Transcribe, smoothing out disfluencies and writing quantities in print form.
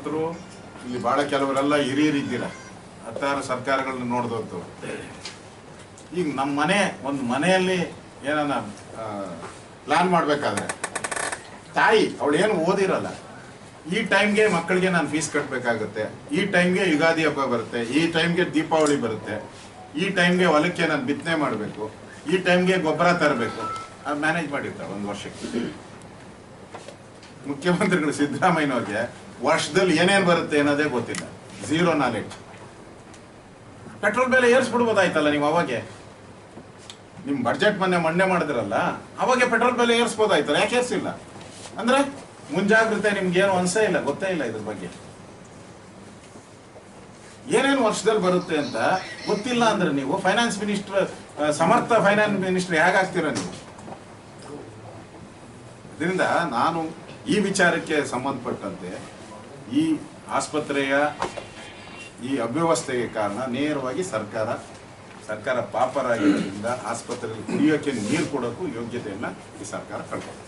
ಮುಖ್ಯಮಂತ್ರು ಇಲ್ಲಿ ಭಾಳ ಕೆಲವರೆಲ್ಲ ಹಿರಿಯರಿದ್ದೀರ, ಹತ್ತಾರು ಸರ್ಕಾರಗಳನ್ನ ನೋಡಿದದ್ದು. ಈಗ ನಮ್ಮ ಒಂದು ಮನೆಯಲ್ಲಿ ಏನನ್ನ ಪ್ಲಾನ್ ಮಾಡಬೇಕಾದ್ರೆ ತಾಯಿ ಅವಳು ಏನು ಓದಿರಲ್ಲ, ಈ ಟೈಮ್ಗೆ ಮಕ್ಕಳಿಗೆ ನಾನು ಫೀಸ್ ಕಟ್ಟಬೇಕಾಗುತ್ತೆ, ಈ ಟೈಮ್ಗೆ ಯುಗಾದಿ ಹಬ್ಬ ಬರುತ್ತೆ, ಈ ಟೈಮ್ಗೆ ದೀಪಾವಳಿ ಬರುತ್ತೆ, ಈ ಟೈಮ್ಗೆ ಹೊಲಕ್ಕೆ ನಾನು ಬಿತ್ತನೆ ಮಾಡಬೇಕು, ಈ ಟೈಮ್ಗೆ ಗೊಬ್ಬರ ತರಬೇಕು, ಅದು ಮ್ಯಾನೇಜ್ ಮಾಡಿರ್ತಾರೆ ಒಂದು ವರ್ಷಕ್ಕೆ. ಮುಖ್ಯಮಂತ್ರಿಗಳು ಸಿದ್ದರಾಮಯ್ಯನವ್ರಿಗೆ ವರ್ಷದಲ್ಲಿ ಏನೇನು ಬರುತ್ತೆ ಅನ್ನೋದೇ ಗೊತ್ತಿಲ್ಲ, ಝೀರೋ ನಾಲೆಡ್ಜ್. ಪೆಟ್ರೋಲ್ ಬೆಲೆ ಏರಿಸ್ಬಿಡ್ಬೋದಾಯ್ತಲ್ಲ ನೀವು ಅವಾಗೆ, ನಿಮ್ಮ ಬಡ್ಜೆಟ್ ಮಂಡನೆ ಮಾಡಿದ್ರಲ್ಲ ಅವಾಗೆ ಪೆಟ್ರೋಲ್ ಬೆಲೆ ಏರಿಸ್ಬೋದಾಯ್ತಲ್ಲ, ಯಾಕೆ ಏರಿಸಿಲ್ಲ? ಅಂದ್ರೆ ಮುಂಜಾಗ್ರತೆ ನಿಮ್ಗೇನು ಅನ್ಸೇ ಇಲ್ಲ, ಗೊತ್ತೇ ಇಲ್ಲ ಇದ್ರ ಬಗ್ಗೆ. ಏನೇನು ವರ್ಷದಲ್ಲಿ ಬರುತ್ತೆ ಅಂತ ಗೊತ್ತಿಲ್ಲ ಅಂದ್ರೆ ನೀವು ಫೈನಾನ್ಸ್ ಮಿನಿಸ್ಟರ್, ಸಮರ್ಥ ಫೈನಾನ್ಸ್ ಮಿನಿಸ್ಟರ್ ಹೇಗಾಗ್ತೀರ ನೀವು? ಇದರಿಂದ ನಾನು ಈ ವಿಚಾರಕ್ಕೆ ಸಂಬಂಧಪಟ್ಟಂತೆ ಈ ಆಸ್ಪತ್ರೆಯ ಈ ಅವ್ಯವಸ್ಥೆಗೆ ಕಾರಣ ನೇರವಾಗಿ ಸರ್ಕಾರ ಪಾಪರಾಗಿರೋದ್ರಿಂದ ಆಸ್ಪತ್ರೆಯಲ್ಲಿ ಕುಡಿಯೋಕೆ ನೀರು ಕೊಡೋಕ್ಕೂ ಯೋಗ್ಯತೆಯನ್ನ ಈ ಸರ್ಕಾರ ಕಳ್ಕೊಂಡು